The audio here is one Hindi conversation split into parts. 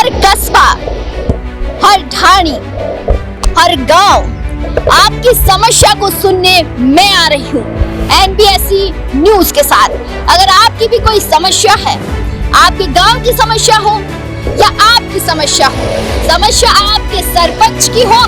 हर कस्बा, हर ढाणी, हर गांव आपकी समस्या को सुनने मैं आ रही हूँ NBSC न्यूज के साथ। अगर आपकी भी कोई समस्या है, आपके गांव की समस्या हो या आपकी समस्या आपके सरपंच की हो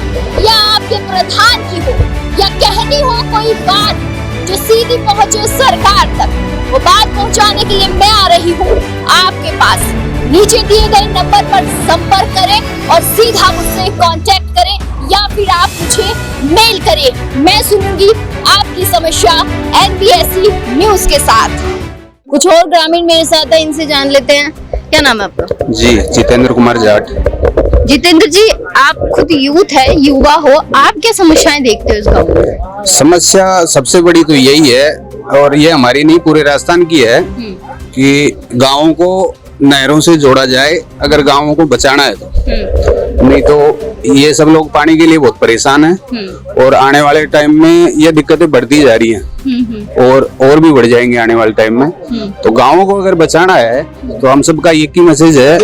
या आपके प्रधान की हो, या कहनी हो कोई बात जो सीधी पहुंचे सरकार तक, वो बात पहुंचाने के लिए मैं आ रही हूँ आपके पास। नीचे दिए गए नंबर पर संपर्क करें और सीधा मुझसे कांटेक्ट करें या फिर आप मुझे मेल करें। मैं सुनूंगी आपकी समस्या NBSC न्यूज के साथ। कुछ और ग्रामीण मेरे साथ है, इनसे जान लेते हैं। क्या नाम है आपका? जी जितेंद्र कुमार जाट। जितेंद्र जी, आप खुद यूथ है, युवा हो, आप क्या समस्याएं देखते हो इस गाँव में? समस्या सबसे बड़ी तो यही है, और ये हमारी नहीं पूरे राजस्थान की है, कि गाँवों को नहरों से जोड़ा जाए अगर गाँवों को बचाना है तो। नहीं तो ये सब लोग पानी के लिए बहुत परेशान हैं, और आने वाले टाइम में ये दिक्कतें बढ़ती जा रही हैं और भी बढ़ जाएंगे आने वाले टाइम में। तो गाँवों को अगर बचाना है तो हम सबका एक ही मैसेज है,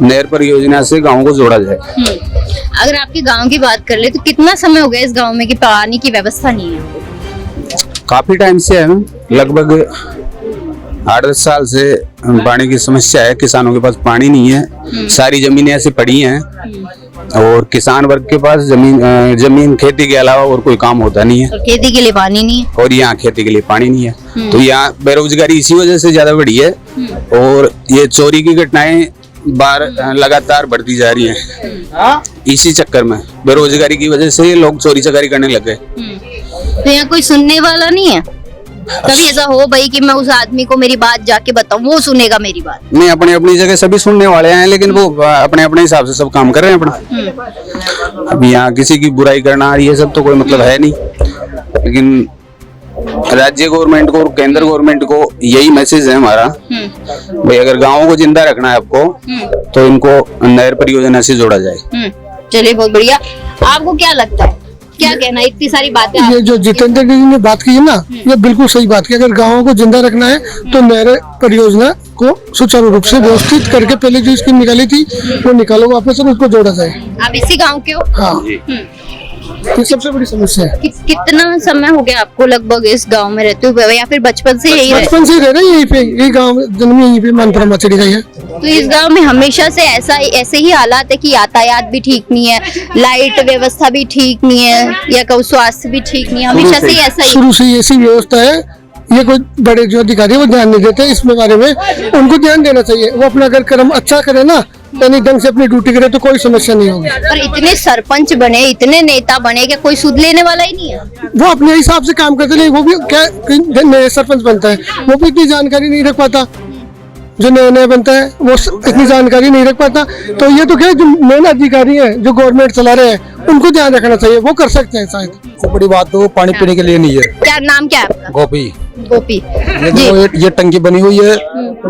नहर परियोजना से गाँवों को जोड़ा जाए। अगर आपके गांव की बात कर ले तो कितना समय हो गया इस गांव में कि पानी की व्यवस्था नहीं है? काफी टाइम से है, लगभग 8-10 साल से पानी की समस्या है। किसानों के पास पानी नहीं है, सारी जमीनें ऐसे पड़ी हैं, और किसान वर्ग के पास जमीन खेती के अलावा और कोई काम होता नहीं है, और खेती के लिए पानी नहीं है, और यहाँ खेती के लिए पानी नहीं है। तो यहाँ बेरोजगारी इसी वजह से ज्यादा बढ़ी है, और ये चोरी की घटनाएं लगातार बढ़ती जा रही हैं। इसी चक्कर में बेरोजगारी की वजह से लोग चोरी चकारी करने लग गए। तो यहाँ कोई सुनने वाला नहीं है? कभी ऐसा हो भाई कि मैं उस आदमी को मेरी बात जाके बताऊं, वो सुनेगा मेरी बात? नहीं, अपनी अपनी जगह सभी सुनने वाले हैं, लेकिन वो अपने अपने हिसाब से सब काम कर रहे हैं अपना। अब यहाँ किसी की बुराई करना ये सब तो कोई मतलब है नहीं, लेकिन राज्य गवर्नमेंट को और केंद्र गवर्नमेंट को यही मैसेज है हमारा, भाई अगर गाँवों को जिंदा रखना है आपको तो इनको नहर परियोजना से जोड़ा जाए। चलिए, बहुत बढ़िया। आपको क्या लगता है, क्या कहना? इतनी सारी बातें ये जो जितेंद्र जी ने बात की है ना, ये बिल्कुल सही बात की। अगर गाँवों को जिंदा रखना है तो नहर परियोजना को सुचारू रूप से व्यवस्थित करके पहले जो स्कीम निकाली थी वो निकालो वापस और उसको जोड़ा जाए। आप इसी गांव के हो? हाँ, ये सबसे बड़ी समस्या है। कितना समय हो गया आपको लगभग इस गांव में रहते हुए, या फिर बचपन से यही रहे? बचपन से रह रहे हैं यहीं पे, यही गाँव जन्म यहीं पे मानपुरा माचड़ी गई है। तो इस गांव में हमेशा से ऐसे ही हालात है कि यातायात भी ठीक नहीं है, लाइट व्यवस्था भी ठीक नहीं है, या कहूँ स्वास्थ्य भी ठीक नहीं है, हमेशा से ऐसा ही? शुरू से ऐसी व्यवस्था है। ये कोई बड़े जो अधिकारी वो ध्यान नहीं देते इसमें बारे में, उनको ध्यान देना चाहिए। वो अपना अगर कर्म अच्छा करे ना, यानी ढंग से अपनी ड्यूटी करे तो कोई समस्या नहीं होगी। पर इतने सरपंच बने, इतने नेता बने, क्या कोई सुध लेने वाला ही नहीं है? वो अपने हिसाब से काम करते नहीं, वो भी क्या नया सरपंच बनता है वो भी इतनी जानकारी नहीं रख पाता, जो नया नया बनता है वो इतनी जानकारी नहीं रख पाता। तो ये तो क्या, जो मेन अधिकारी हैं जो गवर्नमेंट चला रहे हैं उनको ध्यान रखना चाहिए, वो कर सकते हैं शायद। सबसे बड़ी बात तो पानी पीने के लिए नहीं है। क्या नाम क्या है आपका? गोपी। गोपी ये टंकी बनी हुई है,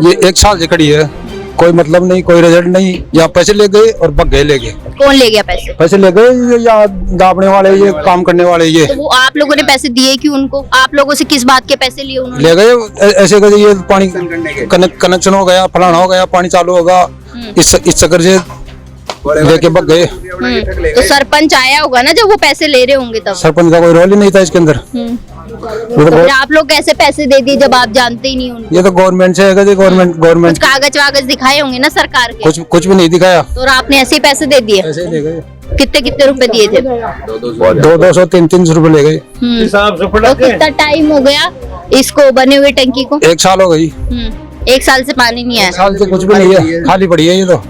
ये 1 साल से खड़ी है, कोई मतलब नहीं, कोई रिजल्ट नहीं। यहाँ पैसे ले गए और भग गए, ले गए। कौन ले गया पैसे? पैसे ले गए या दाबने वाले, ये काम करने वाले। ये तो वो आप लोगों ने पैसे दिए क्यों उनको? आप लोगों से किस बात के पैसे लिए उन्होंने? ले गए ऐसे कर, ये पानी कनेक्शन हो गया, फलाना हो गया, पानी चालू होगा, इस चक्कर से लेके भग गए। तो सरपंच आया होगा ना जब वो पैसे ले रहे होंगे तब? सरपंच का कोई रोल ही नहीं था इसके अंदर। तो फिर आप लोग कैसे पैसे दे दिए जब आप जानते ही नहीं उनको? ये तो गवर्नमेंट से है, गवर्नमेंट कागज वागज दिखाए होंगे ना सरकार के? कुछ भी नहीं दिखाया। तो आपने ऐसे ही पैसे दे दिए? ऐसे ही ले गए। कितने रुपए दिए थे? 200 300 रुपए ले गए। तो कितना टाइम हो गया इसको बने हुए टंकी को? 1 साल हो गई। 1 साल से पानी नहीं आया? 1 साल से कुछ भी नहीं है, खाली पड़ी है ये तो।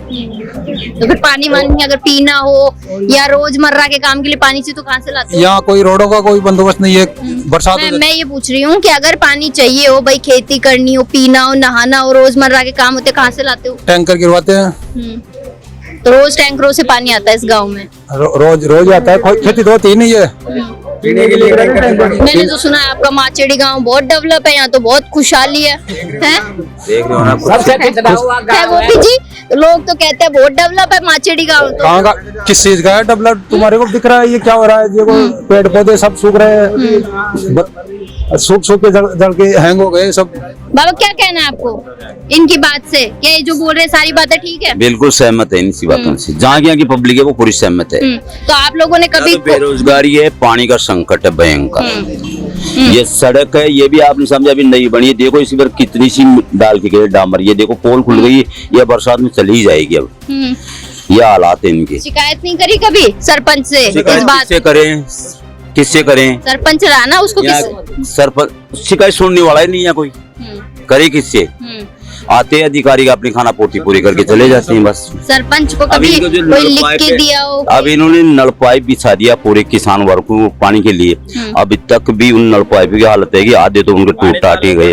तो फिर पानी वानी अगर पीना हो या रोजमर्रा के काम के लिए पानी चाहिए तो कहाँ से लाते हो? यहाँ कोई रोडों का कोई बंदोबस्त नहीं है। बरसात मैं ये पूछ रही हूँ कि अगर पानी चाहिए हो, भाई खेती करनी हो, पीना हो, नहाना हो, रोजमर्रा के काम होते, कहाँ से लाते हो? टैंकर गिरवाते हैं। तो रोज टैंकरों से पानी आता है इस गाँव में? रोज आता है। खेती तो होती ही नहीं है। पीने के लिए मैंने तो सुना है आपका माचेड़ी गांव बहुत डेवलप है, यहाँ तो बहुत खुशहाली है। देख रहे हो ना, गोपी जी, लोग तो कहते हैं बहुत डेवलप है माचेड़ी गांव। तो कहाँ का, किस चीज का है डेवलप? तुम्हारे को दिख रहा है ये क्या हो रहा है? देखो पेड़ पौधे सब सूख रहे हैं, सूख सूख के जल के हैंग हो गए सब। बाबा क्या कहना है आपको इनकी बात से? क्या ये जो बोल रहे हैं सारी बातें ठीक है? बिल्कुल सहमत है इनसी बातों से। जहाँ की पब्लिक है वो पूरी सहमत है। तो आप लोगों ने कभी बेरोजगारी है, पानी का संकट है भयंकर। ये सड़क है, ये भी आपने समझा अभी नई बनी है। देखो इसी पर कितनी सी डाल के गए डामर, ये देखो पोल खुल गई, ये बरसात में चली ही जाएगी अब। ये हालात है इनके। शिकायत नहीं करी कभी सरपंच से इस बात? किससे करें, किससे करें? सरपंच रहा ना, उसको किस सरपंच शिकायत सुनने वाला ही नहीं है कोई। करे किससे? आते हैं अधिकारी का अपनी खाना पूर्ति पूरी करके चले जाते हैं बस। सरपंच को कभी कोई लिख के दिया हो? अब इन्होंने नल पाइप बिछा दिया पूरे किसान वर्ग को पानी के लिए। अभी तक भी उन नल पाइप की हालत है कि आधे तो उनके टूट टाटे गए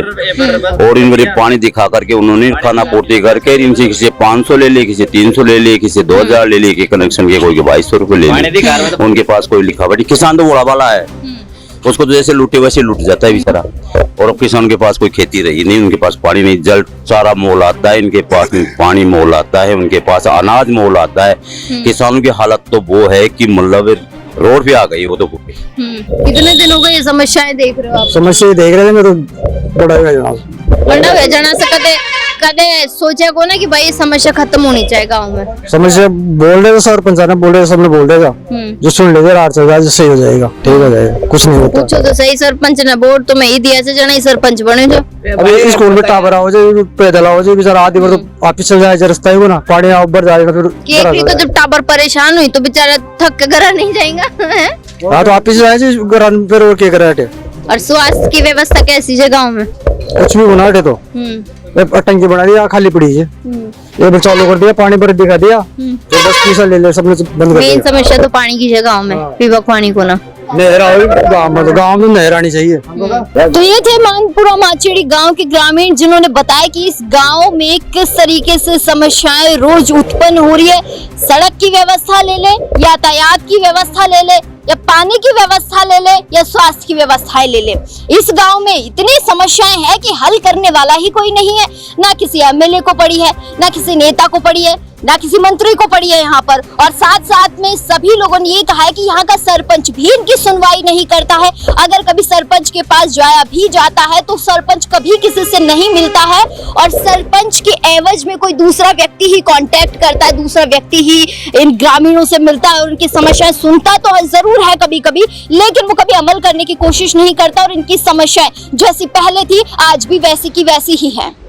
और इनके पानी दिखा करके उन्होंने खाना पूर्ति करके इनसे किसी 500 ले ले, किसी 300 ले ले, किसी 2000 ले ले के कनेक्शन के, कोई 2200 रुपए ले ले। उनके पास कोई लिखावट, किसान तो बड़ा वाला है, उसको तो जैसे लूटे वैसे लूट जाता है बेचारा। और किसान के पास कोई खेती रही नहीं, उनके पास पानी नहीं, जल सारा मोल आता है, इनके पास पानी मोल आता है, उनके पास अनाज मोल आता है। किसानों की हालत तो वो है कि मतलब रोड पे आ गई वो तो। कितने दिन हो गए ये समस्याएं देख रहे हो आप? समस्या देख रहे थे तो बड़ा बड़ा जना से कदे कदे सोचे को ना कि भाई ये समस्या खत्म होनी चाहिए गाँव में? समस्या बोल रहे थे, सरपंच ने बोल रहे, सबने बोल रहेगा जो सुन लेगा रात चल रहा सही हो जाएगा, ठीक हो जाएगा, कुछ नहीं होता। पूछो तो सही सरपंच ने, वोट तो मैं ही दिया से जना ही सरपंच बने जो। अभी स्कूल में टावर आओ जाए, पैदल आओ जाए, बेचारा आधी बार तो ऑफिस चल जाए, रास्ता ही ना पानी ऊपर जाएगा फिर। केकड़ी को जब टावर परेशान हुई तो बेचारा थक के घर नहीं जाएगा। हाँ तो ऑफिस जाए फिर और क्या करे। और स्वास्थ्य की व्यवस्था कैसी है गाँव में? कुछ भी बना तो टंकी बना दिया, खाली पड़ी है, ये चालू कर दिया, पानी भर दिखा दिया, तो बस पैसा ले ले, सबने बंद कर दिया। मेन समस्या तो पानी की है गाँव में, पीवा पानी को ना नहर गाँव में नहर आनी चाहिए। तो ये थे मानपुरा माचेड़ी गांव के ग्रामीण जिन्होंने बताया कि इस गांव में किस तरीके से समस्याएं रोज उत्पन्न हो रही है। सड़क की व्यवस्था ले ले, यातायात की व्यवस्था ले ले, या पानी की व्यवस्था ले ले, या स्वास्थ्य की व्यवस्थाएं ले ले, इस गांव में इतनी समस्याएं हैं कि हल करने वाला ही कोई नहीं है। ना किसी एमएलए को पड़ी है, ना किसी नेता को पड़ी है, ना किसी मंत्री को पड़ी है यहाँ पर। और साथ साथ में सभी लोगों ने ये कहा है कि यहाँ का सरपंच भी इनकी सुनवाई नहीं करता है। अगर कभी सरपंच के पास जाया भी जाता है तो सरपंच कभी किसी से नहीं मिलता है और सरपंच के एवज में कोई दूसरा व्यक्ति ही कांटेक्ट करता है, दूसरा व्यक्ति ही इन ग्रामीणों से मिलता है और उनकी समस्याएं सुनता तो जरूर है कभी कभी, लेकिन वो कभी अमल करने की कोशिश नहीं करता और इनकी समस्याएं जैसी पहले थी आज भी वैसी की वैसी ही है।